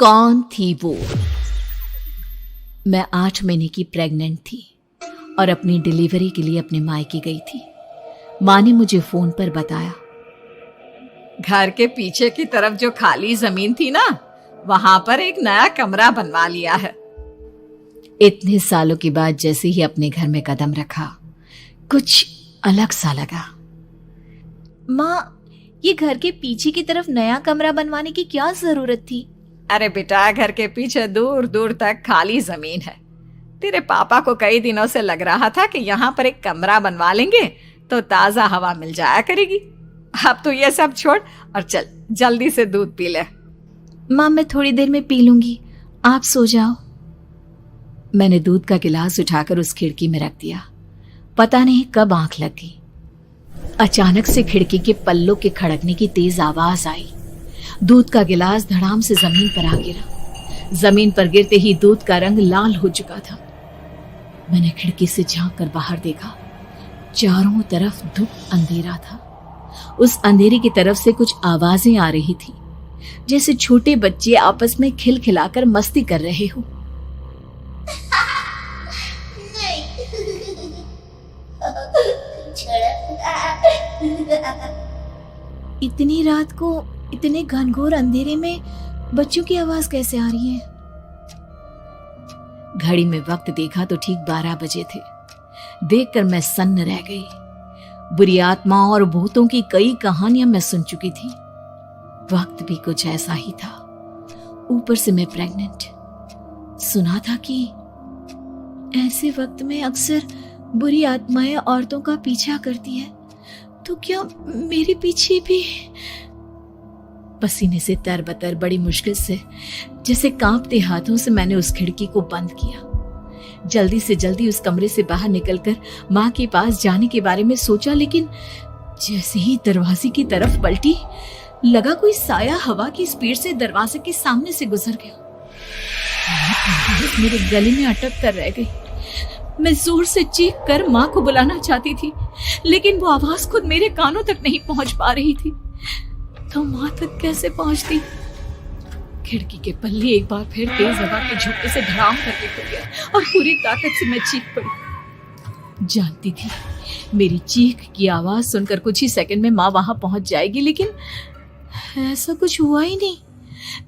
कौन थी वो? मैं 8 महीने की प्रेग्नेंट थी और अपनी डिलीवरी के लिए अपने मायके गई थी। माँ ने मुझे फोन पर बताया, घर के पीछे की तरफ जो खाली जमीन थी ना, वहां पर एक नया कमरा बनवा लिया है। इतने सालों के बाद जैसे ही अपने घर में कदम रखा, कुछ अलग सा लगा। माँ, ये घर के पीछे की तरफ नया कमरा बनवाने की क्या जरूरत थी? अरे बेटा, घर के पीछे दूर दूर तक खाली जमीन है। तेरे पापा को कई दिनों से लग रहा था कि यहाँ पर एक कमरा बनवा लेंगे तो ताजा हवा मिल जाया करेगी। अब तो ये सब छोड़ और चल जल्दी से दूध पी ले। माँ, मैं थोड़ी देर में पी लूंगी, आप सो जाओ। मैंने दूध का गिलास उठाकर उस खिड़की में रख दिया। पता नहीं कब आंख लग गई। अचानक से खिड़की के पल्लों के खड़कने की तेज आवाज आई। दूध का गिलास धड़ाम से जमीन पर आ गिरा। जमीन पर गिरते ही दूध का रंग लाल हो चुका था। मैंने खिड़की से झांक कर बाहर देखा। चारों तरफ धुप अंधेरा था। उस अंधेरे की तरफ से कुछ आवाजें आ रही थी, जैसे छोटे बच्चे आपस में खिलखिलाकर मस्ती कर रहे हो। इतनी रात को इतने घनघोर अंधेरे में बच्चों की आवाज कैसे आ रही है? घड़ी में वक्त देखा तो ठीक 12 बजे थे। देखकर मैं सन्न रह गई। बुरी आत्माओं और भूतों की कई कहानियां मैं सुन चुकी थी। वक्त भी कुछ ऐसा ही था। ऊपर से मैं प्रेग्नेंट। सुना था कि ऐसे वक्त में अक्सर बुरी आत्माएं औरतों का पीछा करती है, तो क्या मेरे पीछे भी? पसीने से तरबतर बड़ी मुश्किल से, जैसे कांपते हाथों से मैंने उस खिड़की को बंद किया। जल्दी से जल्दी उस कमरे से बाहर निकलकर माँ के पास जाने के बारे में सोचा, लेकिन जैसे ही दरवाजे की तरफ पलटी, लगा कोई साया हवा की स्पीड से दरवाजे के सामने से गुजर गया। मेरे गले में अटक कर रह गई। मैं जोर से चीख कर माँ को बुलाना चाहती थी, लेकिन वो आवाज खुद मेरे कानों तक नहीं पहुंच पा रही थी। तो माँ तक कैसे पहुंचती? खिड़की के पल्ले एक बार फिर तेज हवा के झोंके से धड़ाम करके खुल गया और पूरी ताकत से मैं चीख पड़ी। जानती थी मेरी चीख की आवाज सुनकर कुछ ही सेकंड में माँ वहां पहुंच जाएगी, लेकिन ऐसा कुछ हुआ ही नहीं।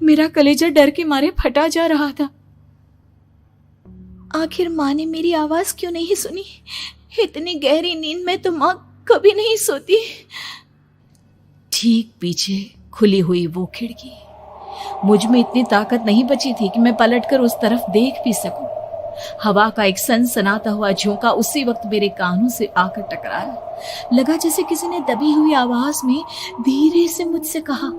मेरा कलेजा डर के मारे फटा जा रहा था। आखिर माँ ने मेरी आवाज क्यों नहीं सुनी? इतनी गहरी नींद में तो माँ कभी नहीं सोती। ठीक पीछे खुली हुई वो खिड़की। मुझ में इतनी ताकत नहीं बची थी कि मैं पलटकर उस तरफ देख भी सकूं। हवा का एक सनसनाता हुआ झोंका उसी वक्त मेरे कानों से आकर टकराया। लगा जैसे किसी ने दबी हुई आवाज में धीरे से मुझसे कहा,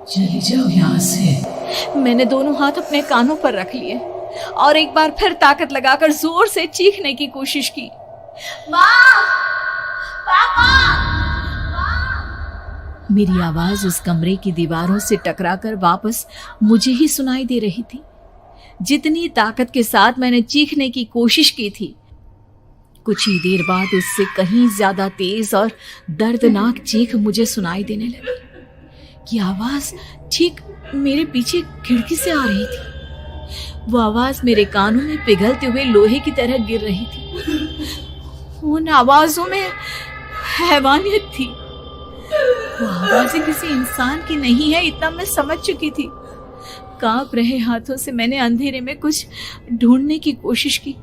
चली जाओ यहाँ से। मैंने दोनों हाथ अपने कानों पर रख लिए और एक बार फिर ताकत लगाकर जोर से चीखने की कोशिश की। माँ! पापा! मेरी आवाज उस कमरे की दीवारों से टकराकर वापस मुझे ही सुनाई दे रही थी। जितनी ताकत के साथ मैंने चीखने की कोशिश की थी, कुछ ही देर बाद उससे कहीं ज्यादा तेज और दर्दनाक चीख मुझे सुनाई देने लगी। कि आवाज ठीक मेरे पीछे खिड़की से आ रही थी। वो आवाज मेरे कानों में पिघलते हुए लोहे की तरह गिर रही थी। उन आवाजों में हैवानियत थी। वो आवाजें किसी इंसान की नहीं है, इतना मैं समझ चुकी थी। कांप रहे हाथों से मैंने अंधेरे में कुछ ढूंढने की कोशिश की।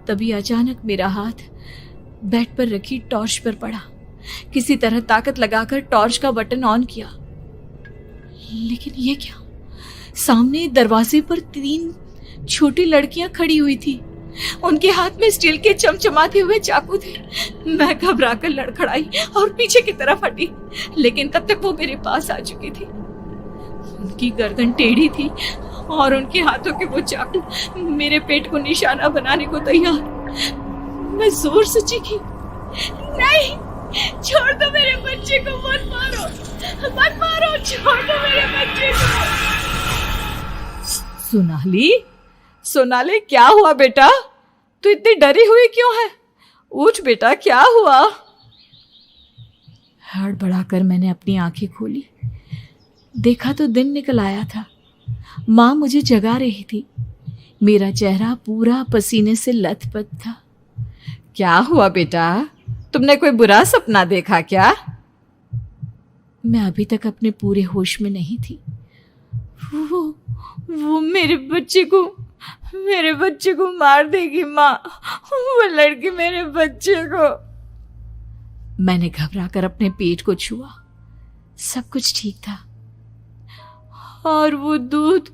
तभी अचानक मेरा हाथ बेड पर रखी टॉर्च पर पड़ा। किसी तरह ताकत लगाकर टॉर्च का बटन ऑन किया, लेकिन ये क्या? सामने दरवाजे पर 3 छोटी लड़कियां खड़ी हुई थी। उनके हाथ में स्टील के चमचमाते हुए चाकू थे। मैं घबराकर लड़खड़ाई और पीछे की तरफ हटी, लेकिन तब तक वो मेरे पास आ चुकी थी। उनकी गर्दन टेढ़ी थी और उनके हाथों के वो चाकू मेरे पेट को निशाना बनाने को तैयार। मैं जोर से चीखी, नहीं, छोड़ दो मेरे बच्चे को, मत मारो, मत मारो, छोड़ दो मेरे बच्चे को। सोनाली, क्या हुआ बेटा? तू इतनी डरी हुई क्यों है? उठ बेटा, क्या हुआ? हड़बड़ाकर मैंने अपनी आंखें खोली। देखा तो दिन निकल आया था। माँ मुझे जगा रही थी। मेरा चेहरा पूरा पसीने से लथपथ था। क्या हुआ बेटा, तुमने कोई बुरा सपना देखा क्या? मैं अभी तक अपने पूरे होश में नहीं थी। वो मेरे बच्चे को मार देगी माँ। वो लड़की मेरे बच्चे को। मैंने घबराकर अपने पेट को छुआ। सब कुछ ठीक था। और वो दूध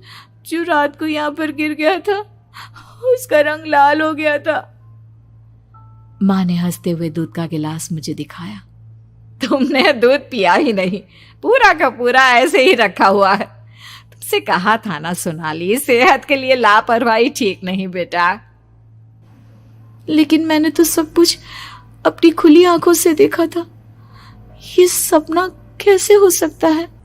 जो रात को यहाँ पर गिर गया था, उसका रंग लाल हो गया था। माँ ने हंसते हुए दूध का गिलास मुझे दिखाया। तुमने दूध पिया ही नहीं, पूरा का पूरा ऐसे ही रखा हुआ है। तुमसे कहा था ना सोनाली, सेहत के लिए लापरवाही ठीक नहीं बेटा। लेकिन मैंने तो सब कुछ अपनी खुली आंखों से देखा था। ये सपना कैसे हो सकता है?